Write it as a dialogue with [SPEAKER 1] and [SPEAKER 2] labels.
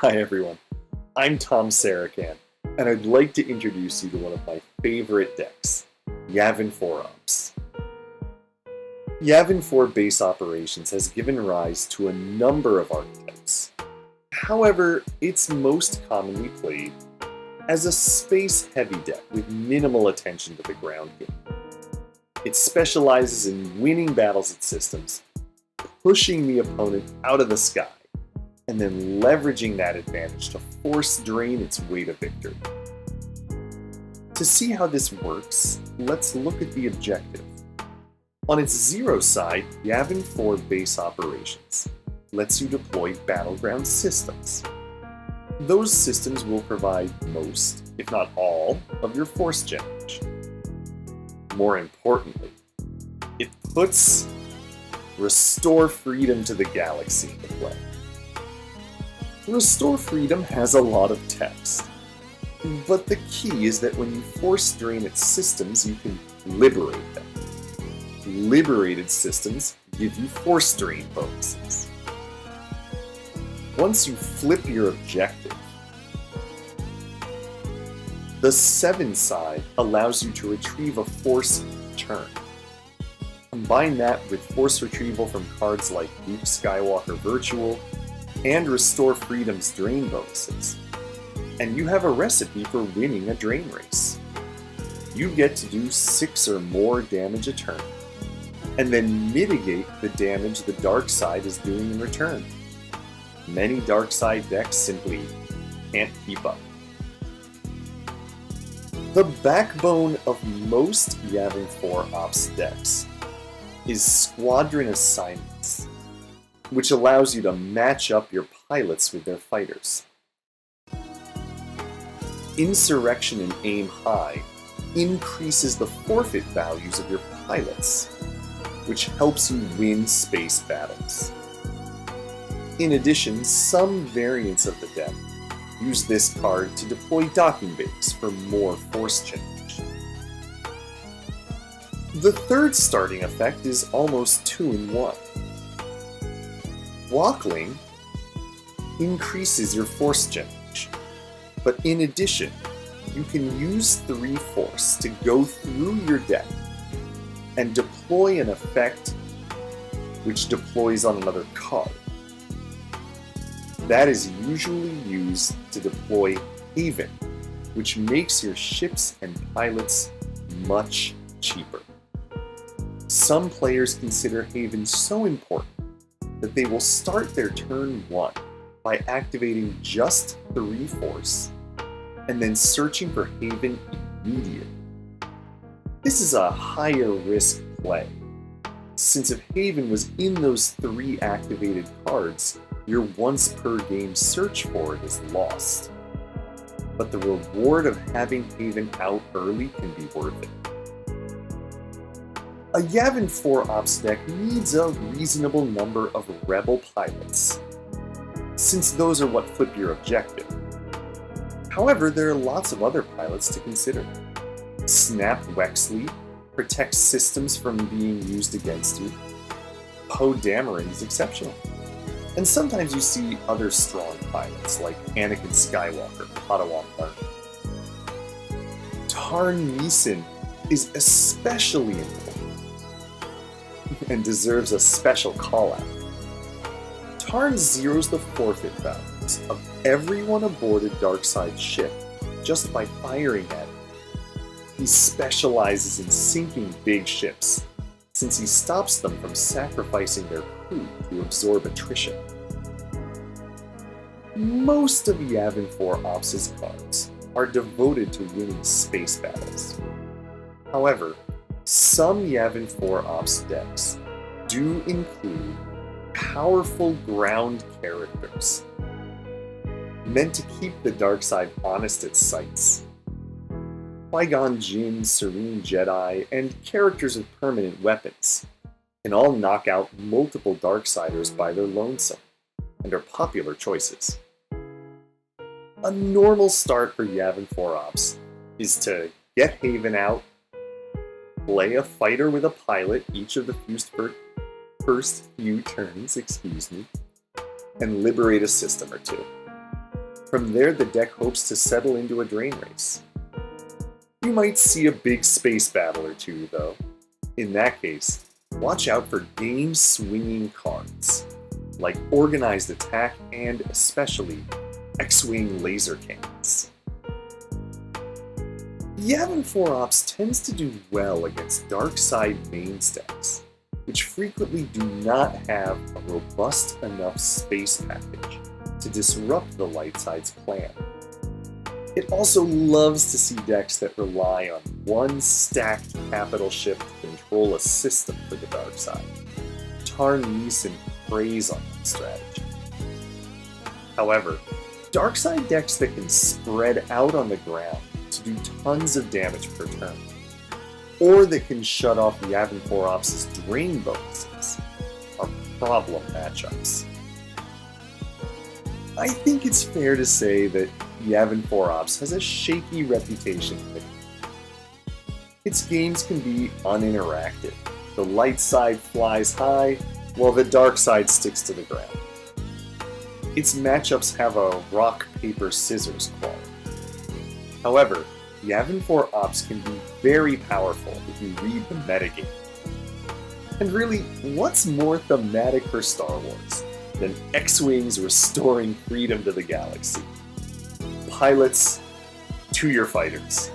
[SPEAKER 1] Hi everyone, I'm Tom Sarachan, and I'd like to introduce you to one of my favorite decks, Yavin 4 Ops. Yavin 4 base operations has given rise to a number of archetypes. However, it's most commonly played as a space-heavy deck with minimal attention to the ground game. It specializes in winning battles at systems, pushing the opponent out of the sky, and then leveraging that advantage to force drain its way to victory. To see how this works, let's look at the objective. On its zero side, Yavin 4 base operations lets you deploy battleground systems. Those systems will provide most, if not all, of your force generation. More importantly, it puts Restore Freedom to the Galaxy into play. Restore Freedom has a lot of text, but the key is that when you force drain its systems, you can liberate them. Liberated systems give you force drain bonuses. Once you flip your objective, the 7 side allows you to retrieve a force turn. Combine that with force retrieval from cards like Luke Skywalker Virtual and Restore Freedom's drain bonuses, and you have a recipe for winning a drain race. You get to do 6 or more damage a turn, and then mitigate the damage the dark side is doing in return. Many dark side decks simply can't keep up. The backbone of most Yavin 4 Ops decks is Squadron Assignments, which allows you to match up your pilots with their fighters. Insurrection and Aim High increases the forfeit values of your pilots, which helps you win space battles. In addition, some variants of the deck use this card to deploy docking bays for more force generation. The third starting effect is almost 2-in-1. Walkling increases your force generation, but in addition, you can use 3 force to go through your deck and deploy an effect which deploys on another card. That is usually used to deploy Haven, which makes your ships and pilots much cheaper. Some players consider Haven so important that they will start their turn 1 by activating just 3 force and then searching for Haven immediately. This is a higher risk play, since if Haven was in those 3 activated cards, your once per game search for it is lost. But the reward of having Haven out early can be worth it. A Yavin 4 Ops deck needs a reasonable number of Rebel pilots, since those are what flip your objective. However, there are lots of other pilots to consider. Snap Wexley protects systems from being used against you. Poe Dameron is exceptional. And sometimes you see other strong pilots like Anakin Skywalker, Padawan Learner. Tarn Neeson is especially important and deserves a special call-out. Tarn zeroes the forfeit values of everyone aboard a darkside ship just by firing at it. He specializes in sinking big ships, since he stops them from sacrificing their crew to absorb attrition. Most of Yavin 4 Ops' cards are devoted to winning space battles. However, some Yavin 4 Ops decks do include powerful ground characters meant to keep the dark side honest at sights. Qui-Gon Jinn, Serene Jedi, and characters with permanent weapons can all knock out multiple Darksiders by their lonesome, and are popular choices. A normal start for Yavin 4 Ops is to get Haven out, play a fighter with a pilot each of the first few turns, and liberate a system or 2. From there, the deck hopes to settle into a drain race. You might see a big space battle or two, though. In that case, watch out for game-swinging cards, like Organized Attack and especially X-Wing laser cannons. Yavin 4-Ops tends to do well against dark side main stacks, which frequently do not have a robust enough space package to disrupt the light side's plan. It also loves to see decks that rely on one stacked capital ship to control a system for the dark side. Tarn Neeson preys on that strategy. However, dark side decks that can spread out on the ground to do tons of damage per turn, or that can shut off Yavin 4-Ops' drain bonuses, are problem matchups. I think it's fair to say that Yavin 4-Ops has a shaky reputation. Its games can be uninteractive. The light side flies high, while the dark side sticks to the ground. Its matchups have a rock, paper, scissors quality. However, Yavin 4-Ops can be very powerful if you read the metagame. And really, what's more thematic for Star Wars than X-Wings restoring freedom to the galaxy? Pilots, to your fighters.